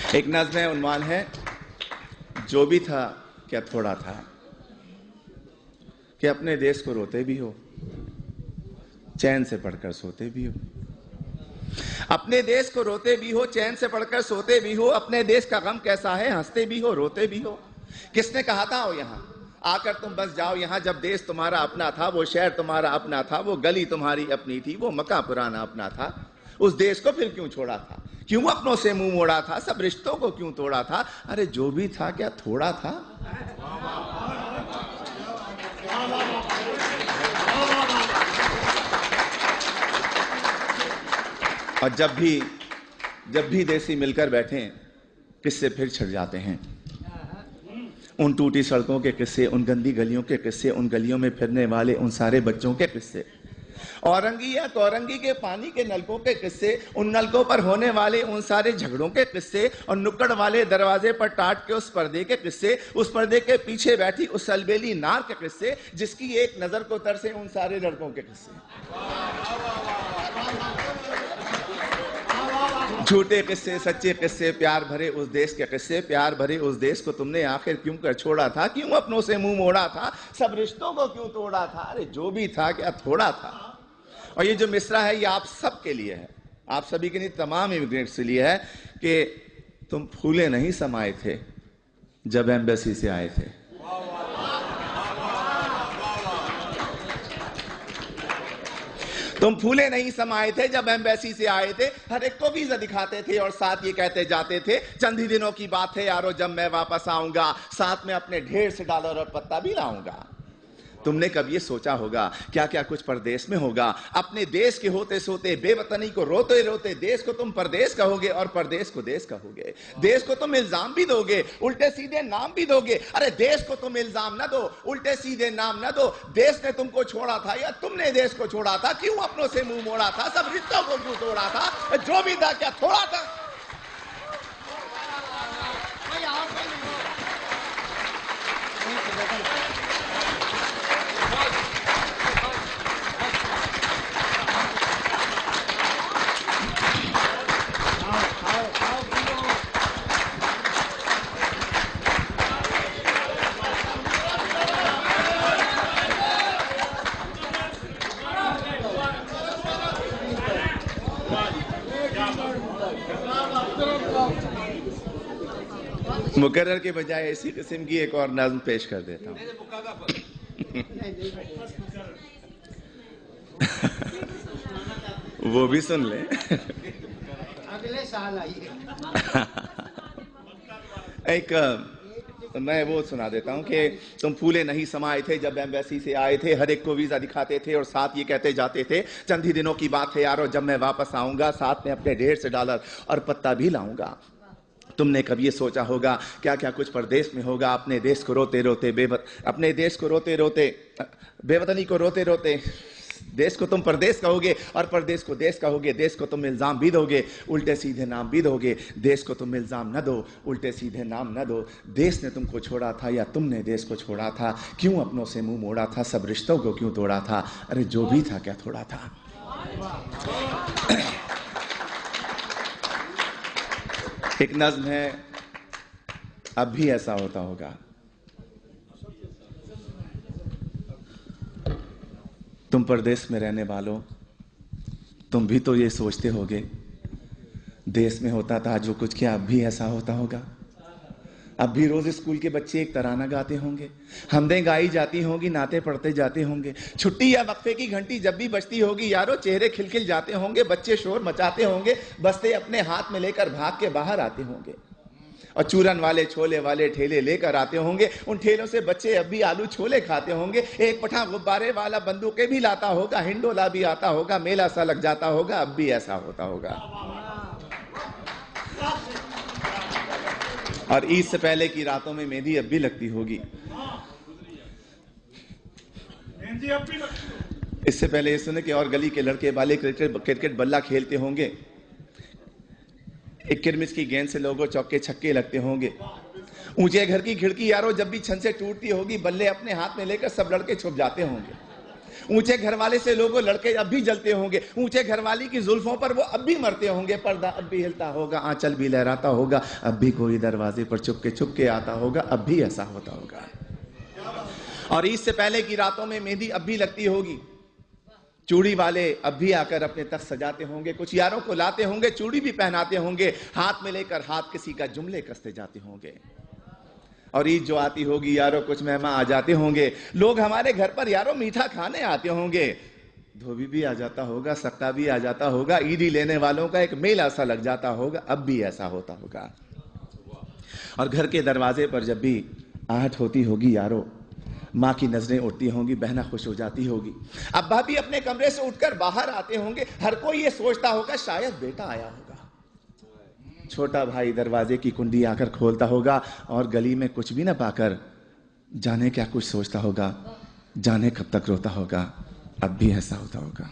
एक नज़्म है, उन्वान है जो भी था क्या थोड़ा था, कि अपने देश को रोते भी हो, चैन से पढ़कर सोते भी हो। अपने देश को रोते भी हो, चैन से पढ़कर सोते भी हो। अपने देश का गम कैसा है, हंसते भी हो, रोते भी हो। किसने कहा था आओ यहाँ आकर तुम बस जाओ यहाँ, जब देश तुम्हारा अपना था, वो शहर तुम्हारा अपना था, वो गली तुम्हारी अपनी थी, वो मकान पुराना अपना था। उस देश को फिर क्यों छोड़ा था, क्यों अपनों से मुंह मोड़ा था, सब रिश्तों को क्यों तोड़ा था। अरे जो भी था क्या थोड़ा था। और जब भी देसी मिलकर बैठे किस्से फिर छिड़ जाते हैं। उन टूटी सड़कों के किस्से, उन गंदी गलियों के किस्से, उन गलियों में फिरने वाले उन सारे बच्चों के किस्से, औरंगी या कौरंगी के पानी के नलकों के किस्से, उन नलकों पर होने वाले उन सारे झगड़ों के किस्से, और नुक्कड़ वाले दरवाजे पर टाट के उस पर्दे के किस्से, उस पर्दे के पीछे बैठी उस अलबेली नार के किस्से, जिसकी एक नजर को तरसे उन सारे लड़कों के किस्से। झूठे किस्से, सच्चे किस्से, प्यार भरे उस देश के किस्से, प्यार भरे उस देश को तुमने आखिर क्यों कर छोड़ा था, क्यों अपनों से मुंह मोड़ा था, सब रिश्तों को क्यों तोड़ा था। अरे जो भी था क्या थोड़ा था। और ये जो मिसरा है ये आप सब के लिए है, आप सभी के लिए, तमाम इमिग्रेंट्स के लिए है कि तुम फूले नहीं समाये थे जब एम्बेसी से आए थे। तुम फूले नहीं समाये थे जब एम्बेसी से आए थे, हर एक को वीजा दिखाते थे और साथ ये कहते जाते थे, चंद ही दिनों की बात है यारो जब मैं वापस आऊंगा, साथ में अपने ढेर से डॉलर और पत्ता भी लाऊंगा। तुमने कब ये सोचा होगा क्या क्या कुछ परदेश में होगा। अपने देश के होते सोते, बेवतनी को रोते रोते, देश को तुम परदेश कहोगे और परदेश को देश कहोगे। देश को तुम इल्जाम भी दोगे, उल्टे सीधे नाम भी दोगे। अरे देश को तुम इल्जाम न दो, उल्टे सीधे नाम न दो। देश ने तुमको छोड़ा था या तुमने देश को छोड़ा था, क्यों अपनों से मुंह मोड़ा था, सब रिश्तों को क्यों तोड़ा था। जो भी था क्या थोड़ा था। मुकर्रर के बजाय इसी किस्म की एक और नज़्म पेश कर देता हूँ। वो भी सुन ले। अगले साल आइए। एक मैं वो सुना देता हूँ कि तुम फूले नहीं समाये थे जब एम्बेसी से आए थे, हर एक को वीजा दिखाते थे और साथ ये कहते जाते थे, चंद ही दिनों की बात है यारो जब मैं वापस आऊंगा, साथ में अपने ढेर से डॉलर और पत्ता भी लाऊंगा। तुमने कभी ये सोचा होगा क्या क्या कुछ परदेश में होगा। अपने देश को रोते रोते अपने देश को रोते रोते, बेवतनी को रोते रोते, देश को तुम परदेश कहोगे और परदेश को देश कहोगे। देश को तुम इल्जाम भी दोगे, उल्टे सीधे नाम भी दोगे। देश को तुम इल्जाम न दो, उल्टे सीधे नाम न दो। देश ने तुमको छोड़ा था या तुमने देश को छोड़ा था, क्यों अपनों से मुंह मोड़ा था, सब रिश्तों को क्यों तोड़ा था। अरे जो भी था क्या थोड़ा था। एक नज़्म है, अब भी ऐसा होता होगा। तुम परदेश में रहने वालों, तुम भी तो ये सोचते होगे, देश में होता था जो कुछ, क्या अब भी ऐसा होता होगा। अब भी रोज स्कूल के बच्चे एक तराना गाते होंगे, हमदें गाई जाती होंगी, नाते पढ़ते जाते होंगे। छुट्टी या वक्फे की घंटी जब भी बजती होगी यारो, चेहरे खिलखिल जाते होंगे, बच्चे शोर मचाते होंगे, बस्ते अपने हाथ में लेकर भाग के बाहर आते होंगे। और चूरन वाले छोले वाले ठेले लेकर आते होंगे, उन ठेलों से बच्चे अब भी आलू छोले खाते होंगे। एक पठा गुब्बारे वाला बंदूकें भी लाता होगा, हिंडोला भी आता होगा, मेला सा लग जाता होगा। अब भी ऐसा होता होगा। और ईद से पहले की रातों में मेहंदी अब भी लगती होगी। इससे पहले ये सुने कि और गली के लड़के वाले क्रिकेट बल्ला खेलते होंगे, एक किरमिस की गेंद से लोगों चौके छक्के लगते होंगे। ऊंचे घर की खिड़की यारो जब भी छन से टूटती होगी, बल्ले अपने हाथ में लेकर सब लड़के छुप जाते होंगे। ऊंचे घर वाले से लोगों लड़के अब भी जलते होंगे, ऊंचे घर वाली की जुल्फों पर वो अब भी मरते होंगे, पर्दा अब भी हिलता होगा, आंचल भी लहराता होगा, अब भी कोई दरवाजे पर चुप के आता होगा, अब भी ऐसा होता होगा। और ईद से पहले की रातों में मेहंदी अब भी लगती होगी, चूड़ी वाले अब भी आकर अपने तख्त सजाते होंगे, कुछ यारों को लाते होंगे, चूड़ी भी पहनाते होंगे, हाथ में लेकर हाथ किसी का जुमले कसते जाते होंगे। और ईद जो आती होगी यारों कुछ मेहमान आ जाते होंगे, लोग हमारे घर पर यारों मीठा खाने आते होंगे, धोबी भी आ जाता होगा, सक्का भी आ जाता होगा, ईदी लेने वालों का एक मेला सा लग जाता होगा, अब भी ऐसा होता होगा। और घर के दरवाजे पर जब भी आहट होती होगी यारों, माँ की नजरें उठती होंगी, बहना खुश हो जाती होगी, अब्बा भी अपने कमरे से उठकर बाहर आते होंगे, हर कोई ये सोचता होगा शायद बेटा आया होगा। छोटा भाई दरवाजे की कुंडी आकर खोलता होगा और गली में कुछ भी ना पाकर जाने क्या कुछ सोचता होगा, जाने कब तक रोता होगा, अब भी ऐसा होता होगा।